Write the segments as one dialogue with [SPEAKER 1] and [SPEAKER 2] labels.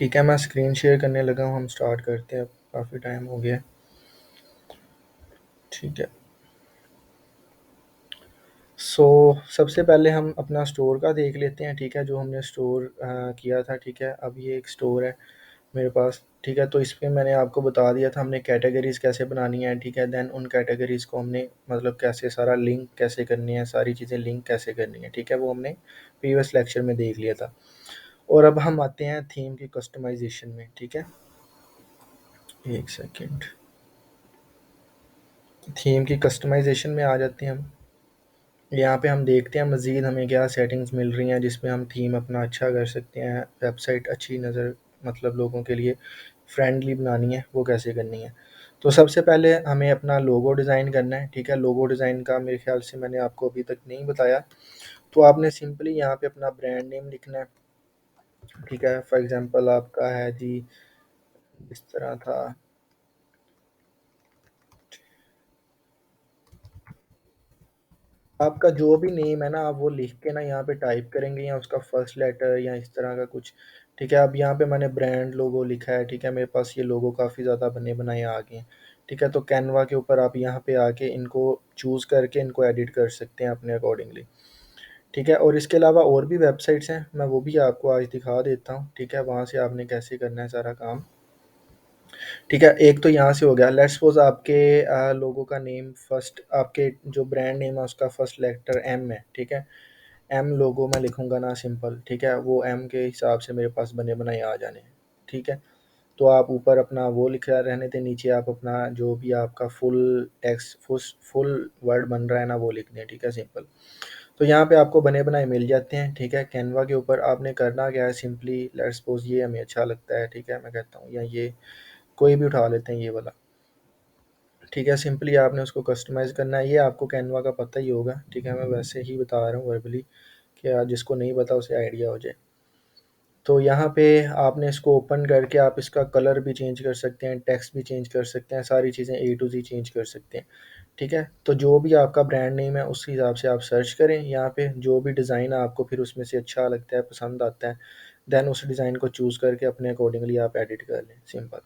[SPEAKER 1] ठीक है, मैं स्क्रीन शेयर करने लगा हूँ, हम स्टार्ट करते हैं। अब काफ़ी टाइम हो गया है। ठीक है। सो सबसे पहले हम अपना स्टोर का देख लेते हैं। ठीक है, जो हमने स्टोर किया था। ठीक है, अब ये एक स्टोर है मेरे पास। ठीक है, तो इस पे मैंने आपको बता दिया था हमने कैटेगरीज़ कैसे बनानी है। ठीक है, देन उन कैटेगरीज़ को हमने मतलब कैसे सारा लिंक कैसे करनी है, सारी चीज़ें लिंक कैसे करनी है। ठीक है, वो हमने प्रीवियस लेक्चर में देख लिया था। और अब हम आते हैं थीम की कस्टमाइजेशन में। ठीक है, एक सेकेंड। थीम की कस्टमाइजेशन में आ जाते हैं हम। यहाँ पे हम देखते हैं मज़ीद हमें क्या सेटिंग्स मिल रही हैं जिसमें हम थीम अपना अच्छा कर सकते हैं, वेबसाइट अच्छी नज़र मतलब लोगों के लिए फ्रेंडली बनानी है, वो कैसे करनी है। तो सबसे पहले हमें अपना लोगो डिज़ाइन करना है। ठीक है, लोगो डिज़ाइन का मेरे ख्याल से मैंने आपको अभी तक नहीं बताया। तो आपने सिंपली यहाँ पे अपना ब्रांड नेम लिखना है। ठीक है, फॉर एग्ज़ाम्पल आपका है जी, इस तरह था। आपका जो भी नेम है ना, आप वो लिख के ना यहाँ पे टाइप करेंगे या उसका फर्स्ट लेटर या इस तरह का कुछ। ठीक है, अब यहाँ पे मैंने ब्रांड लोगो लिखा है। ठीक है, मेरे पास ये लोगो काफ़ी ज़्यादा बने बनाए आ गए हैं। ठीक है, तो कैनवा के ऊपर आप यहाँ पे आके इनको चूज़ करके इनको एडिट कर सकते हैं अपने अकॉर्डिंगली। ठीक है, और इसके अलावा और भी वेबसाइट्स हैं, मैं वो भी आपको आज दिखा देता हूँ। ठीक है, वहाँ से आपने कैसे करना है सारा काम। ठीक है, एक तो यहाँ से हो गया। लेट्स सपोज आपके लोगों का नेम फर्स्ट, आपके जो ब्रांड नेम है उसका फर्स्ट लेटर एम है। ठीक है, एम लोगो मैं लिखूंगा ना सिंपल। ठीक है, वो एम के हिसाब से मेरे पास बने बनाए आ जाने हैं। ठीक है, तो आप ऊपर अपना वो लिखा रहने थे, नीचे आप अपना जो भी आपका फुल टेक्स्ट फुल वर्ड बन रहा है ना वो लिख दें। ठीक है, सिंपल। तो यहाँ पे आपको बने बनाए मिल जाते हैं। ठीक है, कैनवा के ऊपर आपने करना क्या है, सिंपली लेट्स सपोज ये हमें अच्छा लगता है। ठीक है, मैं कहता हूँ या ये कोई भी उठा लेते हैं, ये वाला। ठीक है, सिंपली आपने उसको कस्टमाइज़ करना है। ये आपको कैनवा का पता ही होगा। ठीक है, मैं वैसे ही बता रहा हूँ वर्बली कि जिसको नहीं पता उसे आइडिया हो जाए। तो यहाँ पे आपने इसको ओपन करके आप इसका कलर भी चेंज कर सकते हैं, टेक्स्ट भी चेंज कर सकते हैं, सारी चीज़ें ए टू जी चेंज कर सकते हैं। ठीक है, तो जो भी आपका ब्रांड नेम है उस हिसाब से आप सर्च करें। यहाँ पे जो भी डिज़ाइन आपको फिर उसमें से अच्छा लगता है, पसंद आता है, देन उस डिज़ाइन को चूज़ करके अपने अकॉर्डिंगली आप एडिट कर लें, सिंपल।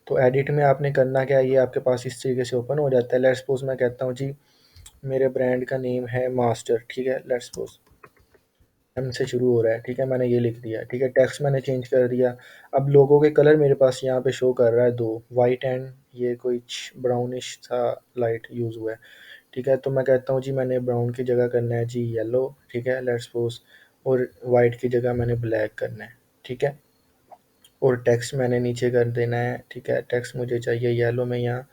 [SPEAKER 1] तो एडिट में आपने करना क्या है, ये आपके पास इस तरीके से ओपन हो जाता है। लेट्स सपोज मैं कहता हूँ जी, मेरे ब्रांड का नेम है मास्टर। ठीक है, लेट्स सपोज एम से शुरू हो रहा है। ठीक है, मैंने ये लिख दिया। ठीक है, टेक्स्ट मैंने चेंज कर दिया। अब लोगों के कलर मेरे पास यहाँ पे शो कर रहा है दो, वाइट एंड ये कुछ ब्राउनिश सा लाइट यूज़ हुआ है। ठीक है, तो मैं कहता हूँ जी मैंने ब्राउन की जगह करना है जी येलो। ठीक है, लेट्स सपोज, और वाइट की जगह मैंने ब्लैक करना है। ठीक है, और टेक्स्ट मैंने नीचे कर देना है। ठीक है, टेक्स्ट मुझे चाहिए येलो में या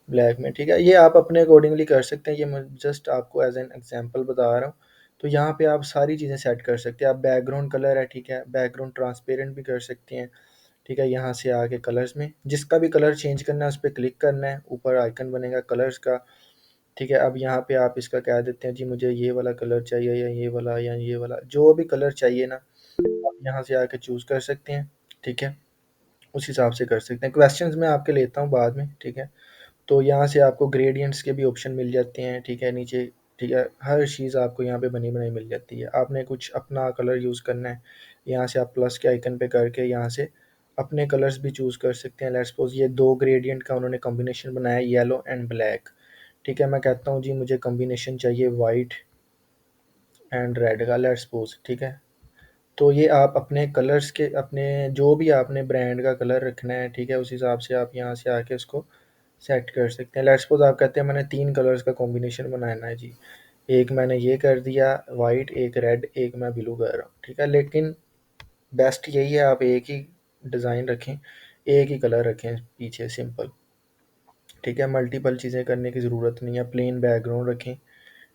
[SPEAKER 1] ब्लैक में। ठीक है, ये आप अपने अकॉर्डिंगली कर सकते हैं, ये मैं जस्ट आपको एज एन एग्जांपल बता रहा हूँ। तो यहाँ पे आप सारी चीज़ें सेट कर सकते हैं। आप बैकग्राउंड कलर है, ठीक है, बैकग्राउंड ट्रांसपेरेंट भी कर सकते हैं। ठीक है, यहाँ से आके कलर्स में जिसका भी कलर चेंज करना है उस पर क्लिक करना है, ऊपर आइकन बनेगा कलर्स का। ठीक है, अब यहाँ पे आप इसका कह देते हैं जी मुझे ये वाला कलर चाहिए या ये वाला, जो भी कलर चाहिए ना आप यहाँ से आके चूज़ कर सकते हैं। ठीक है, उस हिसाब से कर सकते हैं। क्वेश्चंस मैं आपके लेता हूँ बाद में। ठीक है, तो यहाँ से आपको ग्रेडियंट्स के भी ऑप्शन मिल जाते हैं। ठीक है, नीचे। ठीक है, हर चीज़ आपको यहाँ पे बनी बनाई मिल जाती है। आपने कुछ अपना कलर यूज़ करना है, यहाँ से आप प्लस के आइकन पे करके यहाँ से अपने कलर्स भी चूज़ कर सकते हैं। लेट्स सपोज ये दो ग्रेडियंट का उन्होंने कॉम्बिनेशन बनाया, येलो एंड ब्लैक। ठीक है, मैं कहता हूँ जी मुझे कॉम्बिनेशन चाहिए वाइट एंड रेड का, लेट्स सपोज। ठीक है, तो ये आप अपने कलर्स के अपने जो भी आपने ब्रांड का कलर रखना है, ठीक है, उस हिसाब से आप यहाँ से आके उसको सेट कर सकते हैं। लेट्स सपोज आप कहते हैं मैंने 3 कलर्स का कॉम्बिनेशन बनाना है जी। एक मैंने ये कर दिया वाइट, एक रेड, एक मैं ब्लू कर रहा हूँ। ठीक है, लेकिन बेस्ट यही है आप एक ही डिज़ाइन रखें, एक ही कलर रखें पीछे, सिंपल। ठीक है, मल्टीपल चीज़ें करने की ज़रूरत नहीं है, प्लेन बैकग्राउंड रखें।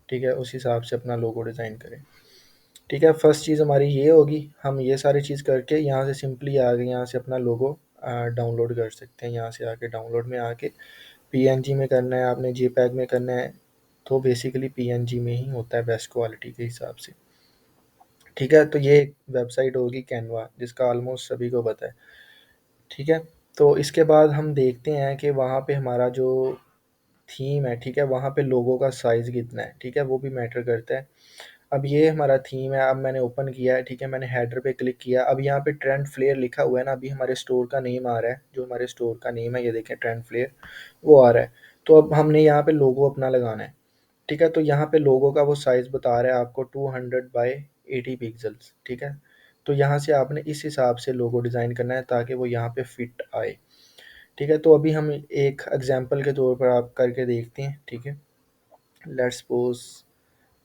[SPEAKER 1] ठीक है, उस हिसाब से अपना लोगो डिज़ाइन करें। ठीक है, फर्स्ट चीज़ हमारी ये होगी, हम ये सारी चीज़ करके यहाँ से सिंपली आगे यहाँ से अपना लोगो डाउनलोड कर सकते हैं। यहाँ से आके डाउनलोड में आके पीएनजी में करना है आपने, जेपीईजी में करना है, तो बेसिकली पीएनजी में ही होता है बेस्ट क्वालिटी के हिसाब से। ठीक है, तो ये एक वेबसाइट होगी कैनवा जिसका ऑलमोस्ट सभी को पता है। ठीक है, तो इसके बाद हम देखते हैं कि वहाँ पे हमारा जो थीम है, ठीक है, वहाँ पे लोगों का साइज़ कितना है। ठीक है, वो भी मैटर करता है। अब ये हमारा थीम है, अब मैंने ओपन किया है, ठीक है, मैंने हेडर पे क्लिक किया, अब यहाँ पे ट्रेंड फ्लेयर लिखा हुआ है ना, अभी हमारे स्टोर का नेम आ रहा है, जो हमारे स्टोर का नेम है ये देखें ट्रेंड फ्लेयर, वो आ रहा है। तो अब हमने यहाँ पे लोगो अपना लगाना है, ठीक है। तो यहाँ पे लोगो का वो साइज़ बता रहा है आपको 200 बाई 80 पिक्सल्स, ठीक है। तो यहाँ से आपने इस हिसाब से लोगो डिज़ाइन करना है ताकि वो यहाँ पे फिट आए, ठीक है। तो अभी हम एक एग्जांपल के तौर पर आप करके देखते हैं, ठीक है। लेट्स सपोज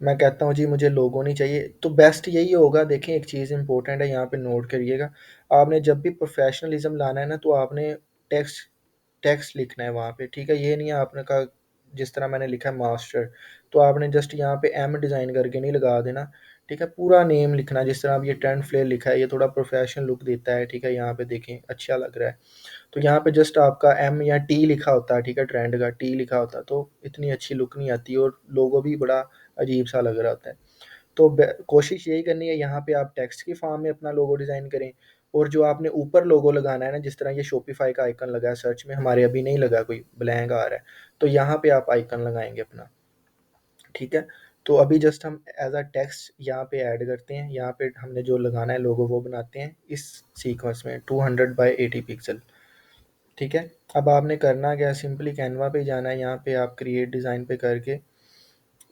[SPEAKER 1] मैं कहता हूँ जी मुझे लोगो नहीं चाहिए, तो बेस्ट यही होगा। देखें एक चीज़ इंपॉर्टेंट है यहाँ पे नोट करिएगा, आपने जब भी प्रोफेशनलिज्म लाना है ना तो आपने टेक्स्ट टेक्स्ट लिखना है वहाँ पे, ठीक है। ये नहीं है आपने कहा जिस तरह मैंने लिखा है मास्टर, तो आपने जस्ट यहाँ पे एम डिज़ाइन करके नहीं लगा देना, ठीक है। पूरा नेम लिखना है, जिस तरह अब ये ट्रेंड फ्लेयर लिखा है, ये थोड़ा प्रोफेशनल लुक देता है, ठीक है। यहाँ पे देखें अच्छा लग रहा है, तो यहाँ पे जस्ट आपका एम या टी लिखा होता है, ठीक है, ट्रेंड का टी लिखा होता है, तो इतनी अच्छी लुक नहीं आती और लोगो भी बड़ा अजीब सा लग रहा होता है। तो कोशिश यही करनी है यहाँ पे आप टेक्स्ट की फॉर्म में अपना लोगो डिज़ाइन करें, और जो आपने ऊपर लोगो लगाना है ना, जिस तरह ये शॉपिफाई का आइकन लगा है, सर्च में हमारे अभी नहीं लगा, कोई ब्लैंक आ रहा है, तो यहाँ पे आप आइकन लगाएंगे अपना, ठीक है। तो अभी जस्ट हम एज अ टेक्स्ट यहाँ पे ऐड करते हैं, यहाँ पे हमने जो लगाना है लोगो वो बनाते हैं इस सीक्वेंस में 200 बाई 80 पिक्सल, ठीक है। अब आपने करना क्या है, सिंपली कैनवा पे जाना है, यहाँ पे आप क्रिएट डिज़ाइन पे करके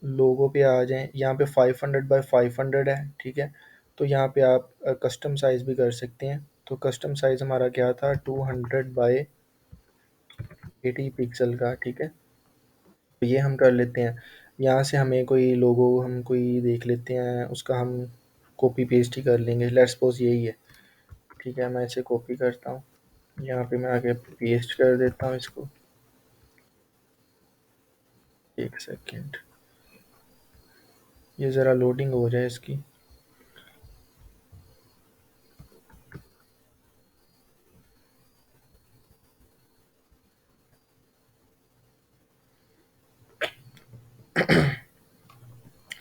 [SPEAKER 1] लोगो पे आ जाएं, यहाँ पे 500 बाई 500 है, ठीक है। तो यहाँ पे आप कस्टम साइज़ भी कर सकते हैं, तो कस्टम साइज़ हमारा क्या था 200 बाई 80 पिक्सल का, ठीक है। तो ये हम कर लेते हैं। यहाँ से हमें कोई लोगो हम कोई देख लेते हैं, उसका हम कॉपी पेस्ट ही कर लेंगे, लेट्स सपोज यही है, ठीक है। मैं इसे कॉपी करता हूँ, यहाँ पे मैं आगे पेस्ट कर देता हूँ इसको, एक सेकेंड, ये ज़रा लोडिंग हो जाए इसकी।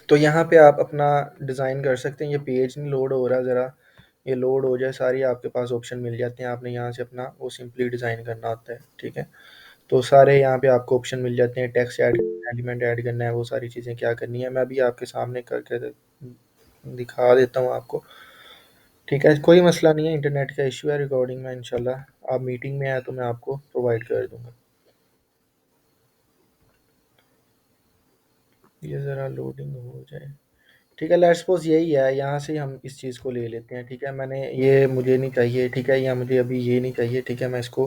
[SPEAKER 1] तो यहाँ पे आप अपना डिज़ाइन कर सकते हैं, ये पेज नहीं लोड हो रहा, ज़रा ये लोड हो जाए, सारी आपके पास ऑप्शन मिल जाते हैं, आपने यहाँ से अपना वो सिंपली डिज़ाइन करना होता है, ठीक है। तो सारे यहाँ पे आपको ऑप्शन मिल जाते हैं, टेक्स्ट ऐड, एलिमेंट ऐड करना है, वो सारी चीज़ें क्या करनी है मैं अभी आपके सामने करके दिखा देता हूँ आपको, ठीक है। कोई मसला नहीं है, इंटरनेट का इशू है, रिकॉर्डिंग में इंशाल्लाह आप मीटिंग में आए तो मैं आपको प्रोवाइड कर दूँगा। ये ज़रा लोडिंग हो जाए, ठीक है। लेट्स सपोज यही है, यहाँ से हम इस चीज़ को ले लेते हैं, ठीक है। मैंने ये मुझे नहीं चाहिए, ठीक है, या मुझे अभी ये नहीं चाहिए, ठीक है, मैं इसको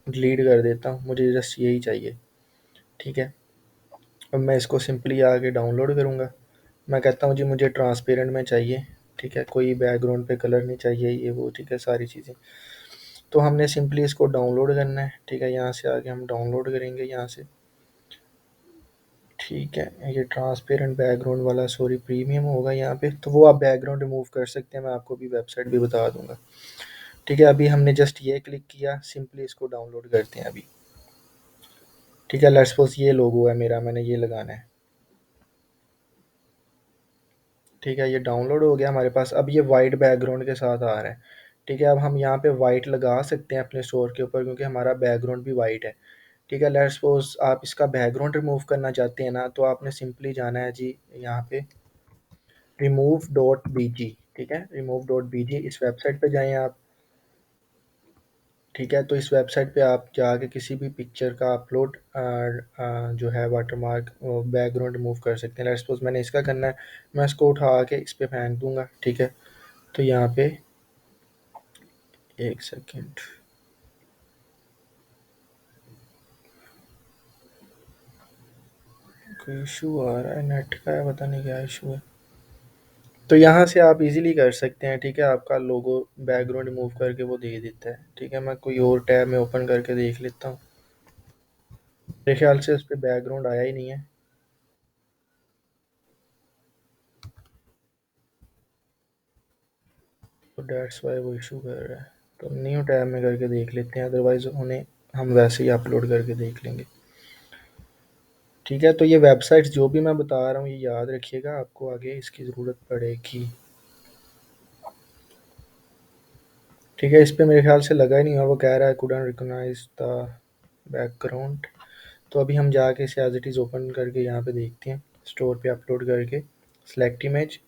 [SPEAKER 1] डिलीट कर देता हूँ, मुझे जस्ट यही चाहिए, ठीक है। अब मैं इसको सिंपली आके डाउनलोड करूँगा, मैं कहता हूँ जी मुझे ट्रांसपेरेंट में चाहिए, ठीक है, कोई बैकग्राउंड पे कलर नहीं चाहिए, ये वो, ठीक है, सारी चीज़ें। तो हमने सिंपली इसको डाउनलोड करना है, ठीक है, यहाँ से आके हम डाउनलोड करेंगे यहाँ से, ठीक है। ये ट्रांसपेरेंट बैकग्राउंड वाला सॉरी प्रीमियम होगा यहाँ पे, तो वो आप बैकग्राउंड रिमूव कर सकते हैं, मैं आपको भी वेबसाइट भी बता दूंगा, ठीक है। अभी हमने जस्ट ये क्लिक किया, सिंपली इसको डाउनलोड करते हैं अभी, ठीक है। लेट्स सपोज ये लोगो है मेरा, मैंने ये लगाना है, ठीक है। ये डाउनलोड हो गया हमारे पास, अब ये वाइट बैकग्राउंड के साथ आ रहा है, ठीक है। अब हम यहाँ पे वाइट लगा सकते हैं अपने स्टोर के ऊपर, क्योंकि हमारा बैकग्राउंड भी वाइट है, ठीक है। लेट्स सपोज आप इसका बैकग्राउंड रिमूव करना चाहते हैं ना, तो आपने सिंपली जाना है जी यहाँ पे remove.bg, ठीक है, remove.bg, इस वेबसाइट पे जाएँ आप, ठीक है। तो इस वेबसाइट पे आप जाके किसी भी पिक्चर का अपलोड जो है वाटरमार्क बैकग्राउंड रिमूव कर सकते हैं। लेट्स सपोज मैंने इसका करना है, मैं इसको उठा के इस पे फेंक दूंगा, ठीक है। तो यहाँ पे एक सेकेंड, कोई इशू आ रहा है नेट का, है पता नहीं क्या इशू है। तो यहाँ से आप इजीली कर सकते हैं, ठीक है, आपका लोगो बैकग्राउंड रिमूव करके वो दे देता है, ठीक है। मैं कोई और टैब में ओपन करके देख लेता हूँ, मेरे ख्याल से उस पर बैकग्राउंड आया ही नहीं है, तो डेट्स वाई वो इशू कर रहा है। तो न्यू टैब में करके देख लेते हैं, अदरवाइज़ उन्हें हम वैसे ही अपलोड करके देख लेंगे, ठीक है। तो ये वेबसाइट्स जो भी मैं बता रहा हूँ ये याद रखिएगा, आपको आगे इसकी ज़रूरत पड़ेगी, ठीक है। इस पे मेरे ख्याल से लगा ही नहीं हुआ, वो कह रहा है कुडंट रिकॉग्नाइज द बैकग्राउंड। तो अभी हम जाके इसे एज इट इज़ ओपन करके यहाँ पे देखते हैं, स्टोर पे अपलोड करके सेलेक्ट इमेज,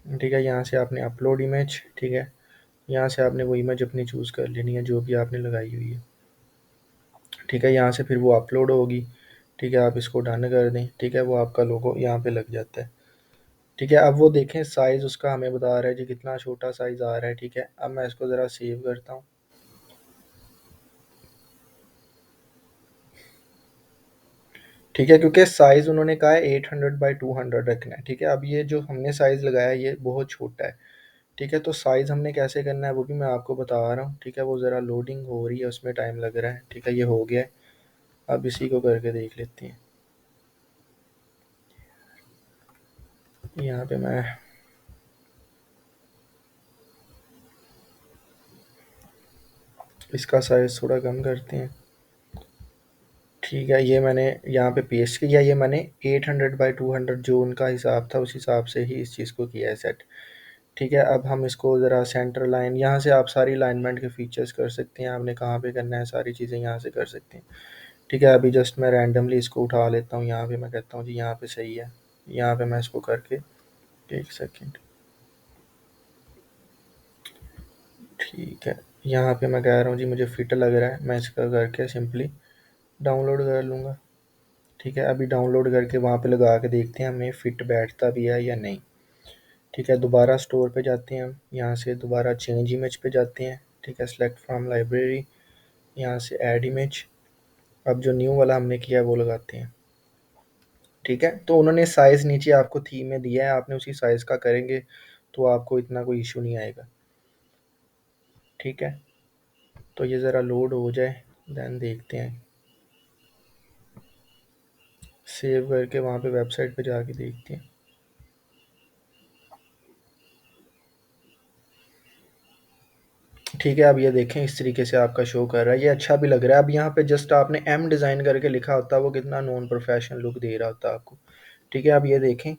[SPEAKER 1] ठीक है, यहाँ से आपने अपलोड इमेज, ठीक है, यहाँ से आपने वो इमेज अपनी चूज़ कर लेनी है जो भी आपने लगाई हुई है, ठीक है, यहाँ से फिर वो अपलोड होगी, ठीक है, आप इसको डन कर दें, ठीक है, वो आपका लोगो यहाँ पे लग जाता है, ठीक है। अब वो देखें साइज़ उसका हमें बता रहा है जी कितना छोटा साइज़ आ रहा है, ठीक है। अब मैं इसको ज़रा सेव करता हूँ, ठीक है, क्योंकि साइज़ उन्होंने कहा है 800 बाई 200 रखना है, ठीक है। अब ये जो हमने साइज़ लगाया है ये बहुत छोटा है, ठीक है, तो साइज़ हमने कैसे करना है वो भी मैं आपको बता रहा हूँ, ठीक है। वो ज़रा लोडिंग हो रही है, उसमें टाइम लग रहा है, ठीक है, ये हो गया है। अब इसी को करके देख लेते हैं। यहाँ पे मैं इसका साइज़ थोड़ा कम करते हैं, ठीक है। ये मैंने यहाँ पे पेस्ट किया, ये मैंने 800 बाई 200 जो उनका हिसाब था उस हिसाब से ही इस चीज़ को किया है सेट, ठीक है। अब हम इसको ज़रा सेंटर लाइन, यहाँ से आप सारी अलाइनमेंट के फीचर्स कर सकते हैं, आपने कहाँ पे करना है सारी चीज़ें यहाँ से कर सकते हैं, ठीक है। अभी जस्ट मैं रैंडमली इसको उठा लेता हूँ, यहाँ पे मैं कहता हूँ जी यहाँ पे सही है, यहाँ पे मैं इसको करके 1 सेकेंड, ठीक है, यहाँ पे मैं कह रहा हूँ जी मुझे फिट लग रहा है, मैं इसका करके सिंपली डाउनलोड कर लूँगा, ठीक है। अभी डाउनलोड करके वहाँ पे लगा के देखते हैं हमें फ़िट बैठता भी है या नहीं, ठीक है। दोबारा स्टोर पे जाते हैं हम, यहाँ से दोबारा चेंज इमेज पे जाते हैं, ठीक है, सेलेक्ट फ्रॉम लाइब्रेरी, यहाँ से ऐड इमेज, अब जो न्यू वाला हमने किया है वो लगाते हैं, ठीक है। तो उन्होंने साइज़ नीचे आपको थीम में दिया है, आपने उसी साइज़ का करेंगे तो आपको इतना कोई इशू नहीं आएगा, ठीक है। तो ये ज़रा लोड हो जाए देन देखते हैं, सेव करके वहाँ पे वेबसाइट पे जाके देखते हैं, ठीक है। अब ये देखें इस तरीके से आपका शो कर रहा है, ये अच्छा भी लग रहा है। अब यहाँ पे जस्ट आपने एम डिज़ाइन करके लिखा होता है वो कितना नॉन प्रोफेशनल लुक दे रहा होता है आपको, ठीक है। अब ये देखें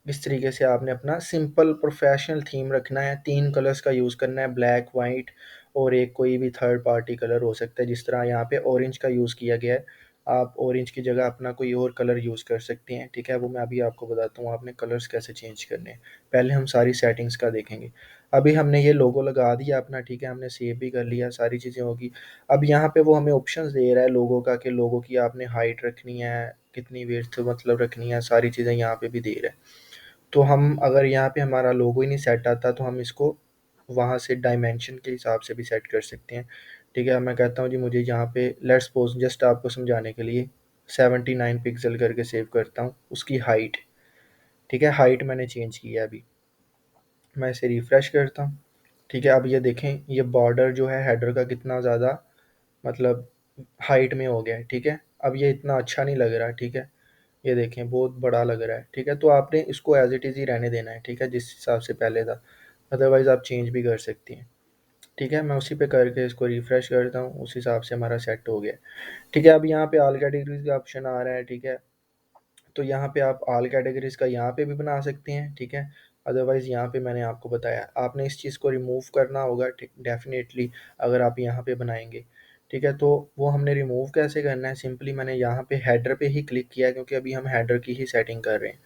[SPEAKER 1] इस तरीके से आपने अपना सिंपल प्रोफेशनल थीम रखना है, 3 कलर्स का यूज़ करना है, ब्लैक, वाइट और एक कोई भी थर्ड पार्टी कलर हो सकता है, जिस तरह यहाँ पे ऑरेंज का यूज़ किया गया है, आप ऑरेंज की जगह अपना कोई और कलर यूज़ कर सकते हैं, ठीक है। वो मैं अभी आपको बताता हूँ आपने कलर्स कैसे चेंज करने हैं, पहले हम सारी सेटिंग्स का देखेंगे। अभी हमने ये लोगो लगा दिया अपना, ठीक है, हमने सेव भी कर लिया, सारी चीज़ें होगी। अब यहाँ पे वो हमें ऑप्शंस दे रहा है लोगो का कि लोगो की आपने हाइट रखनी है, कितनी विड्थ मतलब रखनी है, सारी चीज़ें यहाँ पे भी दे रहा है। तो हम अगर यहाँ पे हमारा लोगो ही नहीं सेट आता तो हम इसको वहाँ से डायमेंशन के हिसाब से भी सेट कर सकते हैं, ठीक है। मैं कहता हूँ जी मुझे यहाँ पे लेट्स सपोज जस्ट आपको समझाने के लिए 79 पिक्सल करके सेव करता हूँ उसकी हाइट, ठीक है, हाइट मैंने चेंज किया है अभी, मैं इसे रिफ़्रेश करता हूँ, ठीक है। अब ये देखें ये बॉर्डर जो है हेडर का कितना ज़्यादा मतलब हाइट में हो गया है, ठीक है। अब ये इतना अच्छा नहीं लग रहा है, ठीक है, ये देखें बहुत बड़ा लग रहा है, ठीक है। तो आपने इसको एज़ इट इज़ ही रहने देना है, ठीक है, जिस हिसाब से पहले था, अदरवाइज़ आप चेंज भी कर सकती हैं, ठीक है। मैं उसी पे करके इसको रिफ़्रेश करता हूँ, उस हिसाब से हमारा सेट हो गया, ठीक है। अब यहाँ पे ऑल कैटेगरीज़ का ऑप्शन आ रहा है, ठीक है, तो यहाँ पे आप ऑल कैटेगरीज़ का यहाँ पे भी बना सकते हैं, ठीक है। अदरवाइज़ यहाँ पे मैंने आपको बताया आपने इस चीज़ को रिमूव करना होगा, ठीक, डेफ़िनेटली अगर आप यहाँ पे बनाएँगे, ठीक है। तो वो हमने रिमूव कैसे करना है, सिंपली मैंने यहाँ पे हेडर पे ही क्लिक किया है क्योंकि अभी हम हेडर की ही सेटिंग कर रहे हैं।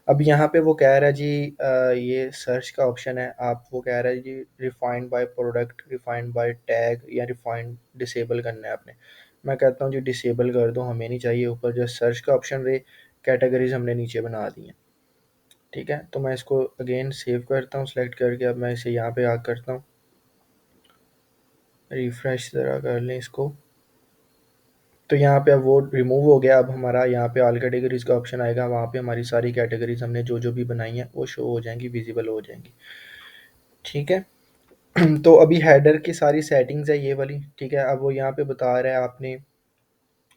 [SPEAKER 1] अब यहाँ पे वो कह रहा है जी ये सर्च का ऑप्शन है, आप वो कह रहा है जी refined by product, refined by tag या रिफाइंड डिसेबल करना है आपने। मैं कहता हूँ जी डिसेबल कर दो, हमें नहीं चाहिए ऊपर जो सर्च का ऑप्शन रहे, कैटेगरीज हमने नीचे बना दी हैं, ठीक है। तो मैं इसको अगेन सेव करता हूँ सेलेक्ट करके, अब मैं इसे यहाँ पे आ करता हूँ, रिफ़्रेश ज़रा कर लें इसको, तो यहाँ पे अब वो रिमूव हो गया। अब हमारा यहाँ पे ऑल कैटेगरीज़ का ऑप्शन आएगा, वहाँ पे हमारी सारी कैटेगरीज़ हमने जो जो भी बनाई हैं वो शो हो जाएंगी, विजिबल हो जाएंगी, ठीक है। तो अभी हेडर की सारी सेटिंग्स है ये वाली, ठीक है। अब वो यहाँ पे बता रहा है आपने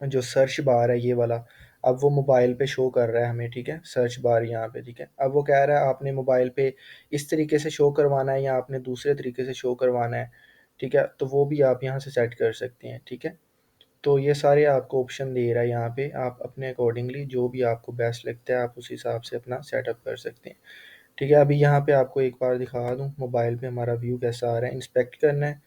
[SPEAKER 1] जो सर्च बार है ये वाला, अब वो मोबाइल पे शो कर रहा है हमें, ठीक है, सर्च बार यहाँ पे, ठीक है। अब वो कह रहा है आपने मोबाइल पे इस तरीके से शो करवाना है या आपने दूसरे तरीके से शो करवाना है, ठीक है, तो वो भी आप यहाँ से सेट कर सकते हैं, ठीक है। तो ये सारे आपको ऑप्शन दे रहा है यहाँ पे, आप अपने अकॉर्डिंगली जो भी आपको बेस्ट लगता है आप उस हिसाब से अपना सेटअप कर सकते हैं, ठीक है। अभी यहाँ पे आपको एक बार दिखा दूँ मोबाइल पे हमारा व्यू कैसा आ रहा है, इंस्पेक्ट करना है,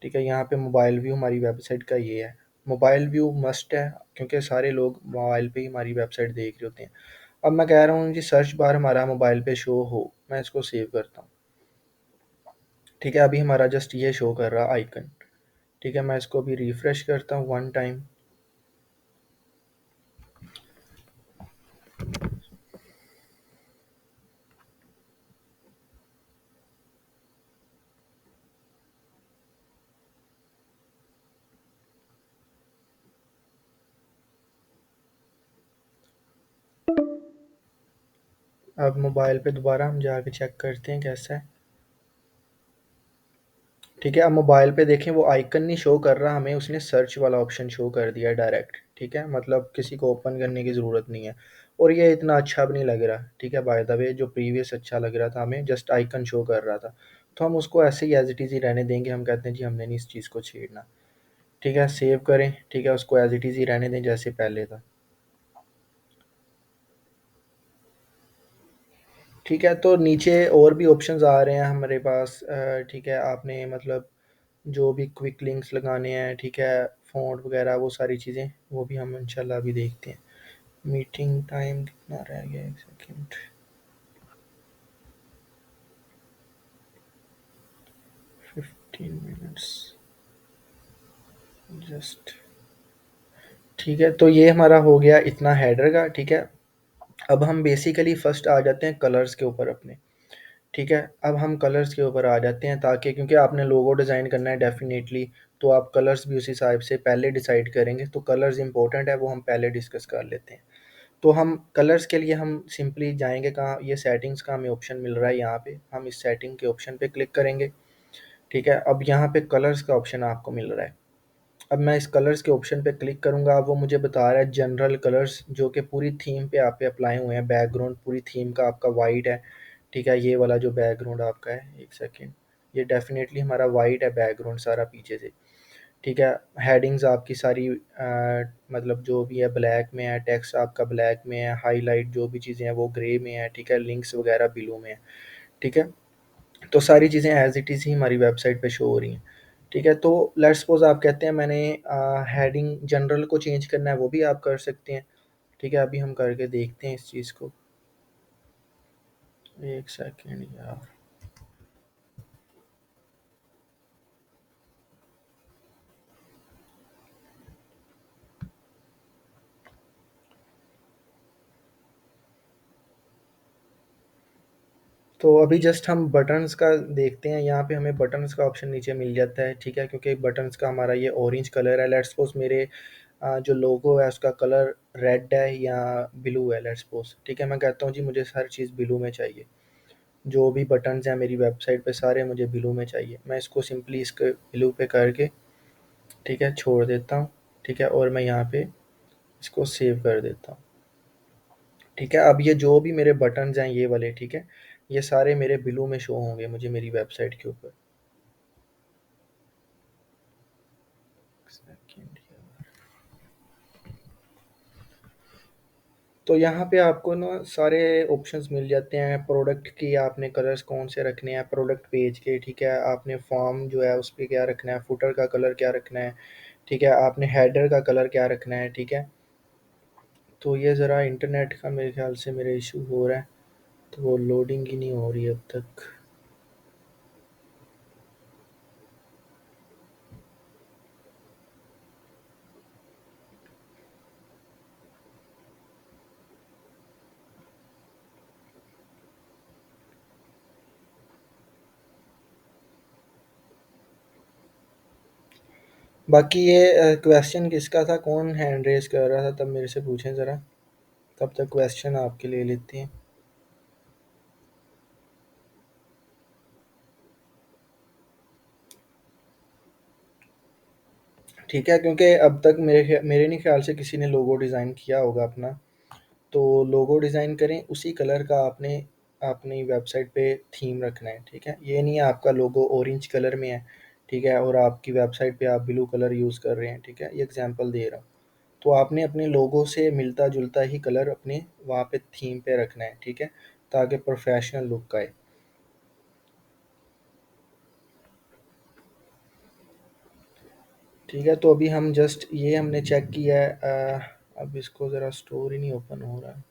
[SPEAKER 1] ठीक है। यहाँ पे मोबाइल व्यू हमारी वेबसाइट का ये है, मोबाइल व्यू मस्ट है क्योंकि सारे लोग मोबाइल पे ही हमारी वेबसाइट देख रहे होते हैं। अब मैं कह रहा हूँ जी सर्च बार हमारा मोबाइल पे शो हो, मैं इसको सेव करता हूँ। ठीक है, अभी हमारा जस्ट ये शो कर रहा आइकन। ठीक है, मैं इसको अभी रिफ्रेश करता हूँ वन टाइम। अब मोबाइल पे दोबारा हम जाके चेक करते हैं कैसा है। ठीक है, अब मोबाइल पे देखें वो आइकन नहीं शो कर रहा हमें, उसने सर्च वाला ऑप्शन शो कर दिया डायरेक्ट। ठीक है, मतलब किसी को ओपन करने की ज़रूरत नहीं है। और ये इतना अच्छा भी नहीं लग रहा। ठीक है, बाय द वे जो प्रीवियस अच्छा लग रहा था हमें, जस्ट आइकन शो कर रहा था, तो हम उसको ऐसे ही एज इट इज़ ही रहने देंगे। हम कहते हैं जी हमने नहीं इस चीज़ को छेड़ना। ठीक है, सेव करें। ठीक है, उसको एज इट इज़ ही रहने दें जैसे पहले था। ठीक है, तो नीचे और भी ऑप्शंस आ रहे हैं हमारे पास। ठीक है, आपने मतलब जो भी क्विक लिंक्स लगाने हैं, ठीक है, फ़ॉन्ट वगैरह वो सारी चीज़ें, वो भी हम इंशाल्लाह अभी देखते हैं। मीटिंग टाइम कितना रह गया, 1 सेकंड। 15 minutes just. ठीक है, तो ये हमारा हो गया इतना हेडर का। ठीक है, अब हम बेसिकली फ़र्स्ट आ जाते हैं कलर्स के ऊपर अपने। ठीक है, अब हम कलर्स के ऊपर आ जाते हैं, ताकि क्योंकि आपने लोगो डिज़ाइन करना है डेफ़िनेटली, तो आप कलर्स भी उस हिसाब से पहले डिसाइड करेंगे। तो कलर्स इंपॉर्टेंट है, वो हम पहले डिस्कस कर लेते हैं। तो हम कलर्स के लिए हम सिंपली जाएँगे कहाँ, ये सेटिंग्स का हमें ऑप्शन मिल रहा है यहाँ पे, हम इस सेटिंग के ऑप्शन पे क्लिक करेंगे। ठीक है, अब यहाँ पे कलर्स का ऑप्शन आपको मिल रहा है। अब मैं इस कलर्स के ऑप्शन पे क्लिक करूँगा, अब वो मुझे बता रहा है जनरल कलर्स जो कि पूरी थीम पे आप पे अप्लाई हुए हैं। बैकग्राउंड पूरी थीम का आपका वाइट है। ठीक है, ये वाला जो बैकग्राउंड आपका है, एक सेकंड, ये डेफ़िनेटली हमारा वाइट है बैकग्राउंड सारा पीछे से। ठीक है, हेडिंग्स आपकी सारी मतलब जो भी है ब्लैक में है, टेक्स्ट आपका ब्लैक में है, हाइलाइट जो भी चीज़ें हैं वो ग्रे में है। ठीक है, लिंक्स वगैरह ब्लू में है। ठीक है, तो सारी चीज़ें एज़ इट इज़ ही हमारी वेबसाइट पे शो हो रही हैं। ठीक है, तो लेट्स सपोज़ आप कहते हैं मैंने हेडिंग जनरल को चेंज करना है, वो भी आप कर सकते हैं। ठीक है, अभी हम करके देखते हैं इस चीज़ को। 1 सेकंड यार। तो अभी जस्ट हम बटन्स का देखते हैं, यहाँ पे हमें बटन्स का ऑप्शन नीचे मिल जाता है। ठीक है, क्योंकि बटन्स का हमारा ये ऑरेंज कलर है। लेट्स सपोज़ मेरे जो लोगो है उसका कलर रेड है या ब्लू है लेट्स सपोज़। ठीक है, मैं कहता हूँ जी मुझे हर चीज़ ब्लू में चाहिए। जो भी बटन्स हैं मेरी वेबसाइट पे सारे मुझे ब्लू में चाहिए। मैं इसको सिंपली इसके ब्लू पे करके, ठीक है, छोड़ देता हूँ। ठीक है, और मैं यहाँ पे इसको सेव कर देता हूँ। ठीक है, अब ये जो भी मेरे बटन्स हैं ये वाले, ठीक है, ये सारे मेरे ब्लू में शो होंगे मुझे मेरी वेबसाइट के ऊपर। सेकंड। तो यहाँ पे आपको ना सारे ऑप्शंस मिल जाते हैं प्रोडक्ट की, आपने कलर्स कौन से रखने हैं प्रोडक्ट पेज के। ठीक है, आपने फॉर्म जो है उस पे क्या रखना है, फुटर का कलर क्या रखना है। ठीक है, आपने हेडर का कलर क्या रखना है। ठीक है, तो ये ज़रा इंटरनेट का मेरे ख्याल से मेरे इशू हो रहा है, तो वो लोडिंग ही नहीं हो रही अब तक। बाकी ये क्वेश्चन किसका था, कौन हैंड रेज कर रहा था, तब मेरे से पूछें ज़रा, तब तक क्वेश्चन आपके ले लेते हैं। ठीक है, क्योंकि अब तक मेरे नहीं ख्याल से किसी ने लोगो डिज़ाइन किया होगा अपना। तो लोगो डिज़ाइन करें उसी कलर का आपने अपनी वेबसाइट पे थीम रखना है। ठीक है, ये नहीं है आपका लोगो ऑरेंज कलर में है, ठीक है, और आपकी वेबसाइट पे आप ब्लू कलर यूज़ कर रहे हैं। ठीक है, ये एग्जांपल दे रहा हूँ। तो आपने अपने लोगो से मिलता जुलता ही कलर अपने वहाँ पे थीम पे रखना है। ठीक है, ताकि प्रोफेशनल लुक आए। ठीक है, तो अभी हम जस्ट ये हमने चेक किया है। अब इसको ज़रा स्टोर ही नहीं ओपन हो रहा है।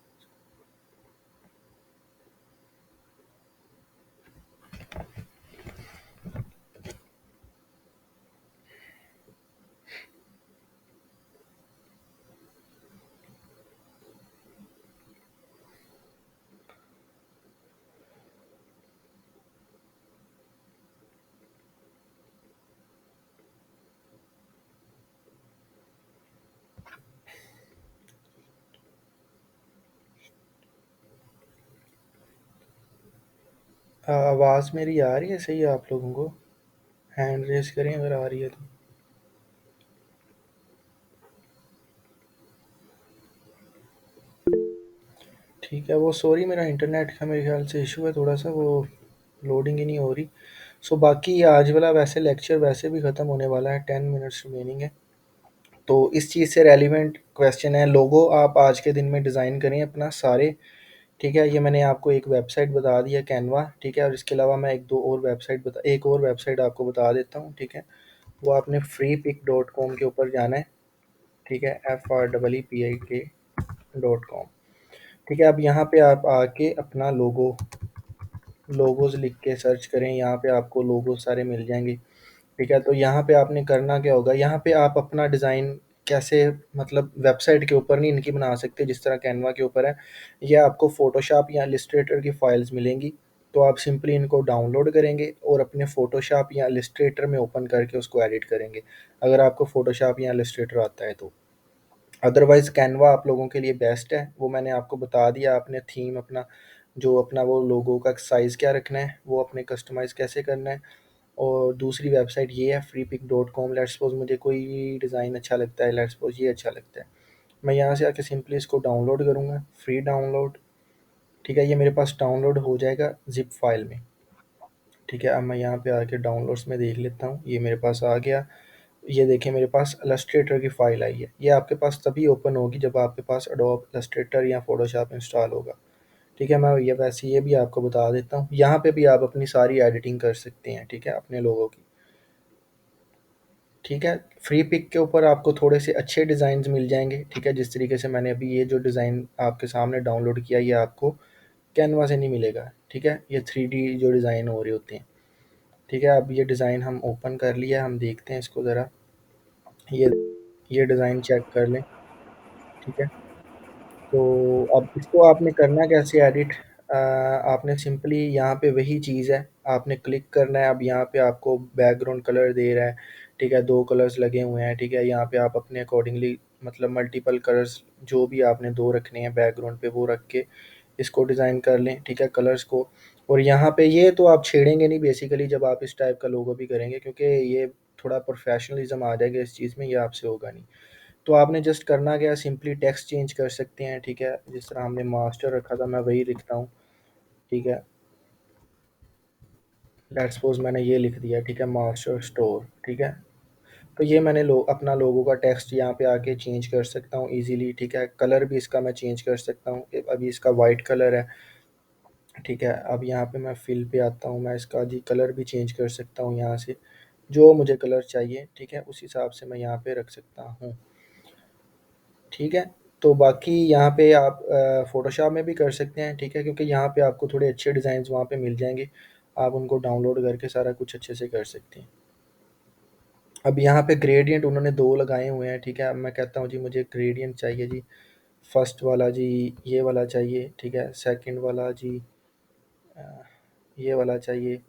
[SPEAKER 1] आवाज़ मेरी आ रही है सही आप लोगों को? हैंड रेस करें अगर आ रही है तो। ठीक है, वो सॉरी मेरा इंटरनेट का मेरे ख्याल से इशू है थोड़ा सा, वो लोडिंग ही नहीं हो रही। सो बाकी आज वाला वैसे लेक्चर वैसे भी ख़त्म होने वाला है, 10 मिनट्स रिमेनिंग है। तो इस चीज़ से रेलिवेंट क्वेश्चन है, लोगो आप आज के दिन में डिज़ाइन करें अपना सारे। ठीक है, ये मैंने आपको एक वेबसाइट बता दी है कैनवा, ठीक है, और इसके अलावा मैं एक और वेबसाइट आपको बता देता हूँ, ठीक है। वो आपने freepik.com के ऊपर जाना है, ठीक है, freepik.com। ठीक है, अब यहाँ पे आप आके अपना लोगोज़ लिख के सर्च करें, यहाँ पे आपको लोगो सारे मिल जाएंगे। ठीक है, तो यहाँ पे आपने करना क्या होगा, यहाँ पे आप अपना डिज़ाइन कैसे, मतलब वेबसाइट के ऊपर नहीं इनकी बना सकते जिस तरह कैनवा के ऊपर है। ये आपको फ़ोटोशॉप या इलस्ट्रेटर की फ़ाइल्स मिलेंगी, तो आप सिंपली इनको डाउनलोड करेंगे और अपने फ़ोटोशॉप या इलस्ट्रेटर में ओपन करके उसको एडिट करेंगे, अगर आपको फ़ोटोशॉप या इलस्ट्रेटर आता है तो। अदरवाइज़ कैनवा आप लोगों के लिए बेस्ट है, वो मैंने आपको बता दिया। आपने थीम अपना जो अपना वो लोगो का साइज़ क्या रखना है, वो अपने कस्टमाइज़ कैसे करना है। और दूसरी वेबसाइट ये है freepik.com। लेट्स सपोज़ मुझे कोई डिज़ाइन अच्छा लगता है, लेट्स सपोज़ ये अच्छा लगता है, मैं यहाँ से आके सिंपली इसको डाउनलोड करूँगा, फ्री डाउनलोड। ठीक है, ये मेरे पास डाउनलोड हो जाएगा ज़िप फाइल में। ठीक है, अब मैं यहाँ पे आके डाउनलोड्स में देख लेता हूँ, ये मेरे पास आ गया। ये देखिए मेरे पास इलस्ट्रेटर की फ़ाइल आई है, ये आपके पास तभी ओपन होगी जब आपके पास एडोब इलस्ट्रेटर या फ़ोटोशॉप इंस्टॉल होगा। ठीक है, मैं ये वैसे ये भी आपको बता देता हूँ, यहाँ पे भी आप अपनी सारी एडिटिंग कर सकते हैं, ठीक है, अपने लोगों की। ठीक है, फ्री पिक के ऊपर आपको थोड़े से अच्छे डिज़ाइंस मिल जाएंगे। ठीक है, जिस तरीके से मैंने अभी ये जो डिज़ाइन आपके सामने डाउनलोड किया, ये आपको कैनवा से नहीं मिलेगा। ठीक है, ये 3D जो डिज़ाइन हो रहे होते हैं। ठीक है, अब ये डिज़ाइन हम ओपन कर लिया, हम देखते हैं इसको ज़रा। ये ये डिज़ाइन चेक कर लें। ठीक है, तो अब इसको आपने करना कैसे एडिट, आपने सिंपली यहाँ पे वही चीज़ है, आपने क्लिक करना है। अब यहाँ पे आपको बैकग्राउंड कलर दे रहा है, ठीक है, 2 कलर्स लगे हुए हैं। ठीक है, यहाँ पे आप अपने अकॉर्डिंगली मतलब मल्टीपल कलर्स जो भी आपने 2 रखने हैं बैकग्राउंड पे वो रख के इसको डिज़ाइन कर लें। ठीक है, कलर्स को। और यहाँ पे ये तो आप छेड़ेंगे नहीं बेसिकली जब आप इस टाइप का लोगो भी करेंगे, क्योंकि ये थोड़ा प्रोफेशनलिज्म आ जाएगा इस चीज़ में, ये आपसे होगा नहीं। तो आपने जस्ट करना क्या है, सिंपली टेक्स्ट चेंज कर सकते हैं। ठीक है, जिस तरह हमने मास्टर रखा था मैं वही लिखता हूँ। ठीक है, लेट्स सपोज मैंने ये लिख दिया, ठीक है, मास्टर स्टोर। ठीक है, तो ये मैंने अपना लोगो का टेक्स्ट यहाँ पे आके चेंज कर सकता हूँ इजीली। ठीक है, कलर भी इसका मैं चेंज कर सकता हूँ, अभी इसका वाइट कलर है। ठीक है, अब यहाँ पे मैं फिल पे आता हूँ, मैं इसका जी कलर भी चेंज कर सकता हूँ यहाँ से, जो मुझे कलर चाहिए। ठीक है, उस हिसाब से मैं यहाँ पे रख सकता हूँ। ठीक है, तो बाकी यहाँ पे आप फ़ोटोशॉप में भी कर सकते हैं। ठीक है, क्योंकि यहाँ पे आपको थोड़े अच्छे डिज़ाइंस वहाँ पे मिल जाएँगे, आप उनको डाउनलोड करके सारा कुछ अच्छे से कर सकते हैं। अब यहाँ पे ग्रेडिएंट उन्होंने 2 लगाए हुए हैं। ठीक है, अब मैं कहता हूँ जी मुझे ग्रेडिएंट चाहिए जी, फर्स्ट वाला जी ये वाला चाहिए। ठीक है, सेकंड वाला जी अ, ये वाला चाहिए।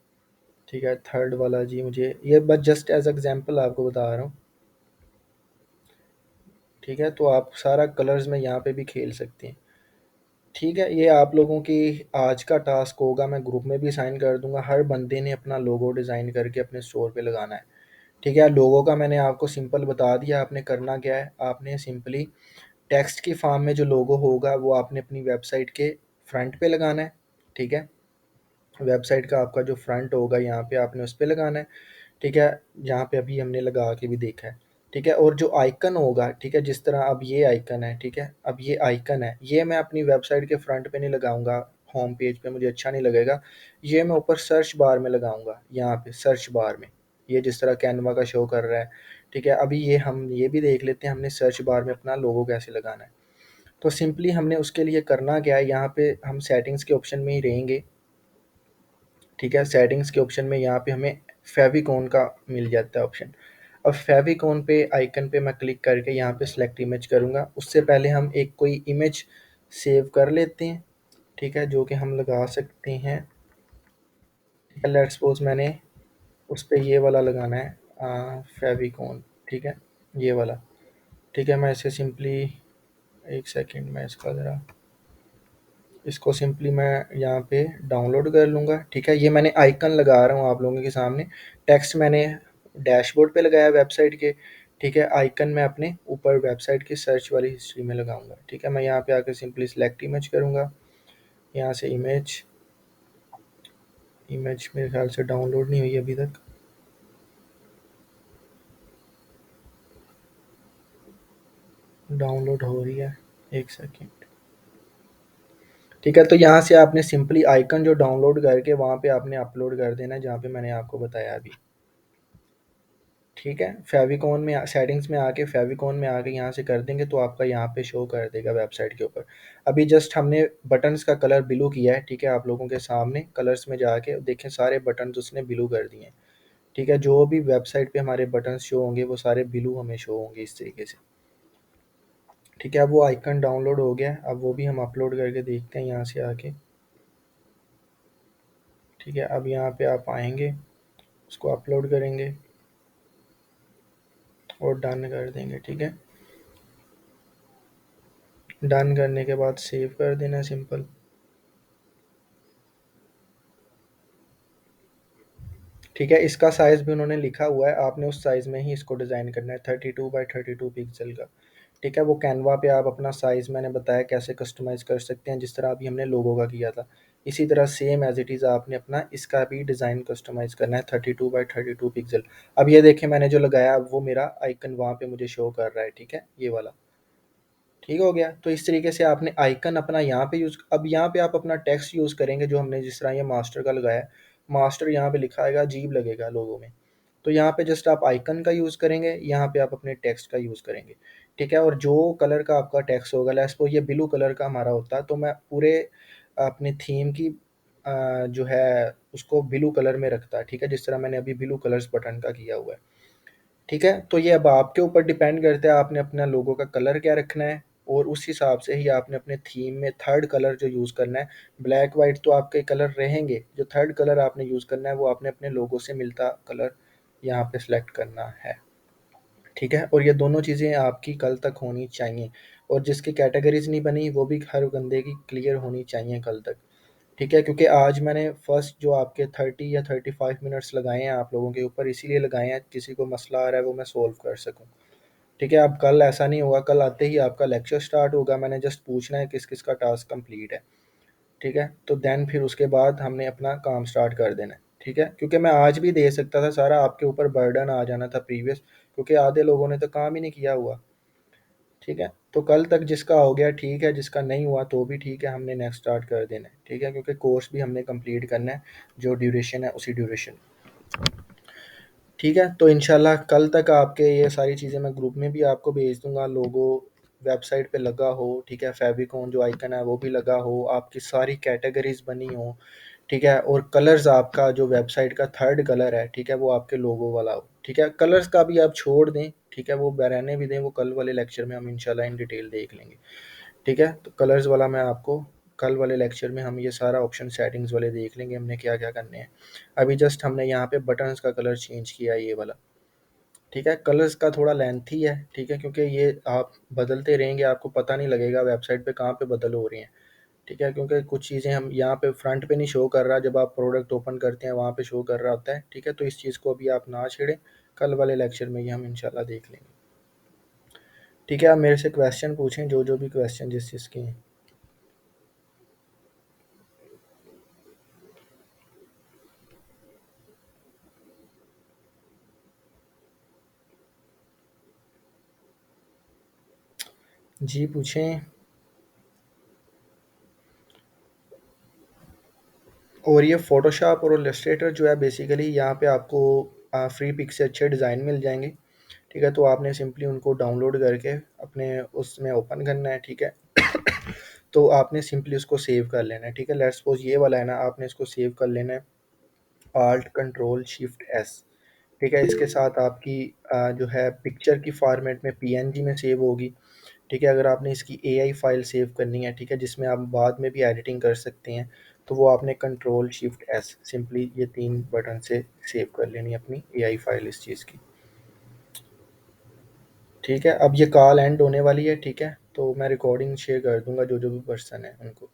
[SPEAKER 1] ठीक है, थर्ड वाला जी मुझे ये बस जस्ट एज़ एग्ज़ाम्पल आपको बता रहा हूँ। ठीक है, तो आप सारा कलर्स में यहाँ पे भी खेल सकते हैं। ठीक है, ये आप लोगों की आज का टास्क होगा, मैं ग्रुप में भी साइन कर दूंगा। हर बंदे ने अपना लोगो डिज़ाइन करके अपने स्टोर पे लगाना है। ठीक है, लोगो का मैंने आपको सिंपल बता दिया, आपने करना क्या है, आपने सिंपली टेक्स्ट की फॉर्म में जो लोगो होगा वो आपने अपनी वेबसाइट के फ्रंट पे लगाना है। ठीक है, वेबसाइट का आपका जो फ्रंट होगा यहाँ पे आपने उस पे लगाना है। ठीक है, जहाँ पे अभी हमने लगा के भी देखा है। ठीक है, और जो आइकन होगा, ठीक है, जिस तरह अब ये आइकन है, ठीक है, अब ये आइकन है, ये मैं अपनी वेबसाइट के फ्रंट पे नहीं लगाऊंगा, होम पेज पे मुझे अच्छा नहीं लगेगा। ये मैं ऊपर सर्च बार में लगाऊंगा, यहाँ पे सर्च बार में, ये जिस तरह कैनवा का शो कर रहा है। ठीक है, अभी ये हम ये भी देख लेते हैं हमने सर्च बार में अपना लोगो कैसे लगाना है। तो सिंपली हमने उसके लिए करना क्या है, यहाँ पे हम सेटिंग्स के ऑप्शन में ही रहेंगे। ठीक है, सेटिंग्स के ऑप्शन में यहाँ पे हमें फेविकोन का मिल जाता है ऑप्शन। अब फेविकोन पे आइकन पे मैं क्लिक करके यहाँ पे सेलेक्ट इमेज करूँगा, उससे पहले हम एक कोई इमेज सेव कर लेते हैं। ठीक है, जो कि हम लगा सकते हैं। ठीक है, लेट्स सपोज मैंने उस पे ये वाला लगाना है फेविकोन। ठीक है, ये वाला। ठीक है, मैं इसे सिंपली एक सेकंड में इसका ज़रा इसको सिंपली मैं यहाँ पे डाउनलोड कर लूँगा, ठीक है। ये मैंने आइकन लगा रहा हूँ आप लोगों के सामने, टेक्स्ट मैंने डैशबोर्ड पे लगाया वेबसाइट के, ठीक है। आइकन मैं अपने ऊपर वेबसाइट की सर्च वाली हिस्ट्री में लगाऊंगा, ठीक है। मैं यहाँ पे आकर सिंपली सिलेक्ट इमेज करूँगा, यहाँ से इमेज, इमेज मेरे ख्याल से डाउनलोड नहीं हुई अभी तक, डाउनलोड हो रही है, एक सेकेंड, ठीक है। तो यहाँ से आपने सिंपली आइकन जो डाउनलोड करके वहाँ पे आपने अपलोड कर देना है, जहाँ पे मैंने आपको बताया अभी, ठीक है। फेविकॉन में सेटिंग्स में आके फेविकॉन में आके यहाँ से कर देंगे तो आपका यहाँ पे शो कर देगा वेबसाइट के ऊपर। अभी जस्ट हमने बटन्स का कलर ब्लू किया है, ठीक है। आप लोगों के सामने कलर्स में जाके देखें, सारे बटन्स उसने ब्लू कर दिए हैं, ठीक है। जो भी वेबसाइट पे हमारे बटन्स शो होंगे वो सारे ब्लू हमें शो होंगे इस तरीके से, ठीक है। अब वो आइकन डाउनलोड हो गया है, अब वो भी हम अपलोड करके देखते हैं यहाँ से आके, ठीक है। अब यहाँ पे आप आएंगे, उसको अपलोड करेंगे और डन कर देंगे, ठीक है। डन करने के बाद सेव कर देना है सिंपल, ठीक है। इसका साइज़ भी उन्होंने लिखा हुआ है, आपने उस साइज़ में ही इसको डिज़ाइन करना है, 32 बाई 32 पिक्सल का, ठीक है। वो कैनवा पे आप अपना साइज़ मैंने बताया कैसे कस्टमाइज़ कर सकते हैं, जिस तरह अभी हमने लोगो का किया था, इसी तरह सेम एज़ इट इज़ आपने अपना इसका भी डिज़ाइन कस्टमाइज़ करना है, 32 बाई 32 पिक्सल। अब ये देखें मैंने जो लगाया अब वो मेरा आइकन वहाँ पे मुझे शो कर रहा है, ठीक है, ये वाला, ठीक हो गया। तो इस तरीके से आपने आइकन अपना यहाँ पे यूज़, अब यहाँ पे आप अपना टेक्स्ट यूज़ करेंगे जो हमने जिस तरह ये मास्टर का लगाया है, मास्टर यहाँ पे लिखा आएगा, अजीब लगेगा लोगों में, तो यहाँ पे जस्ट आप आइकन का यूज़ करेंगे, यहाँ पे आप अपने टेक्स्ट का यूज़ करेंगे, ठीक है। और जो कलर का आपका टेक्स्ट होगा, लेट्स सपोज ये ब्लू कलर का हमारा होता है, तो मैं पूरे अपने थीम की जो है उसको ब्लू कलर में रखता है, ठीक है, जिस तरह मैंने अभी ब्लू कलर्स बटन का किया हुआ है, ठीक है। तो ये अब आपके ऊपर डिपेंड करता है आपने अपना लोगो का कलर क्या रखना है, और उस हिसाब से ही आपने अपने थीम में थर्ड कलर जो यूज़ करना है, ब्लैक वाइट तो आपके कलर रहेंगे, जो थर्ड कलर आपने यूज़ करना है वो आपने अपने लोगो से मिलता कलर यहाँ पे सेलेक्ट करना है, ठीक है। और ये दोनों चीज़ें आपकी कल तक होनी चाहिए, और जिसकी कैटेगरीज नहीं बनी वो भी हर बंदे की क्लियर होनी चाहिए कल तक, ठीक है। क्योंकि आज मैंने फर्स्ट जो आपके 30 या 35 मिनट्स लगाए हैं आप लोगों के ऊपर, इसीलिए लगाए हैं किसी को मसला आ रहा है वो मैं सोल्व कर सकूं, ठीक है। अब कल ऐसा नहीं होगा, कल आते ही आपका लेक्चर स्टार्ट होगा, मैंने जस्ट पूछना है किस किस का टास्क कंप्लीट है, ठीक है। तो देन फिर उसके बाद हमने अपना काम स्टार्ट कर देना है, ठीक है। क्योंकि मैं आज भी दे सकता था सारा, आपके ऊपर बर्डन आ जाना था प्रीवियस, क्योंकि आधे लोगों ने तो काम ही नहीं किया हुआ, ठीक है। तो कल तक जिसका हो गया ठीक है, जिसका नहीं हुआ तो भी ठीक है, हमने नेक्स्ट स्टार्ट कर देना है, ठीक है। क्योंकि कोर्स भी हमने कंप्लीट करना है, जो ड्यूरेशन है उसी ड्यूरेशन, ठीक है। तो इंशाल्लाह कल तक आपके ये सारी चीज़ें मैं ग्रुप में भी आपको भेज दूंगा, लोगो वेबसाइट पे लगा हो, ठीक है, फेविकॉन जो आइकन है वो भी लगा हो, आपकी सारी कैटेगरीज बनी हो, ठीक है। और कलर्स आपका जो वेबसाइट का थर्ड कलर है, ठीक है, वो आपके लोगो वाला हो, ठीक है। कलर्स का भी आप छोड़ दें, ठीक है, वो रहने भी दें, वो कल वाले लेक्चर में हम इंशाल्लाह इन डिटेल देख लेंगे, ठीक है। तो कलर्स वाला मैं आपको कल वाले लेक्चर में हम ये सारा ऑप्शन सेटिंग्स वाले देख लेंगे हमने क्या क्या करने हैं। अभी जस्ट हमने यहाँ पे बटन्स का कलर चेंज किया है ये वाला, ठीक है। कलर्स का थोड़ा लेंथी है, ठीक है, क्योंकि ये आप बदलते रहेंगे आपको पता नहीं लगेगा वेबसाइट पे कहाँ पे बदल हो रही हैं, ठीक है। क्योंकि कुछ चीज़ें हम यहाँ पे फ्रंट पे नहीं शो कर रहा, जब आप प्रोडक्ट ओपन करते हैं वहाँ पे शो कर रहा होता है, ठीक है। तो इस चीज़ को अभी आप ना छेड़ें, कल वाले लेक्चर में ये हम इंशाल्लाह देख लेंगे, ठीक है। आप मेरे से क्वेश्चन पूछें, जो जो भी क्वेश्चन जिस चीज़ के हैं। जी पूछें। और ये फ़ोटोशॉप और इलस्ट्रेटर जो है बेसिकली यहाँ पे आपको फ्री पिक से अच्छे डिज़ाइन मिल जाएंगे, ठीक है। तो आपने सिंपली उनको डाउनलोड करके अपने उसमें ओपन करना है, ठीक है। तो आपने सिंपली उसको सेव कर लेना है, ठीक है। लेट्स सपोज ये वाला है ना, आपने इसको सेव कर लेना है, आल्ट कंट्रोल शिफ्ट एस, ठीक है। इसके साथ आपकी जो है पिक्चर की फॉर्मेट में पीएनजी में सेव होगी, ठीक है। अगर आपने इसकी एआई फाइल सेव करनी है, ठीक है, जिसमें आप बाद में भी एडिटिंग कर सकते हैं, तो वो आपने कंट्रोल शिफ्ट एस सिंपली ये 3 बटन से सेव कर लेनी है अपनी एआई फाइल इस चीज़ की, ठीक है। अब ये कॉल एंड होने वाली है, ठीक है, तो मैं रिकॉर्डिंग शेयर कर दूंगा जो जो भी पर्सन है उनको।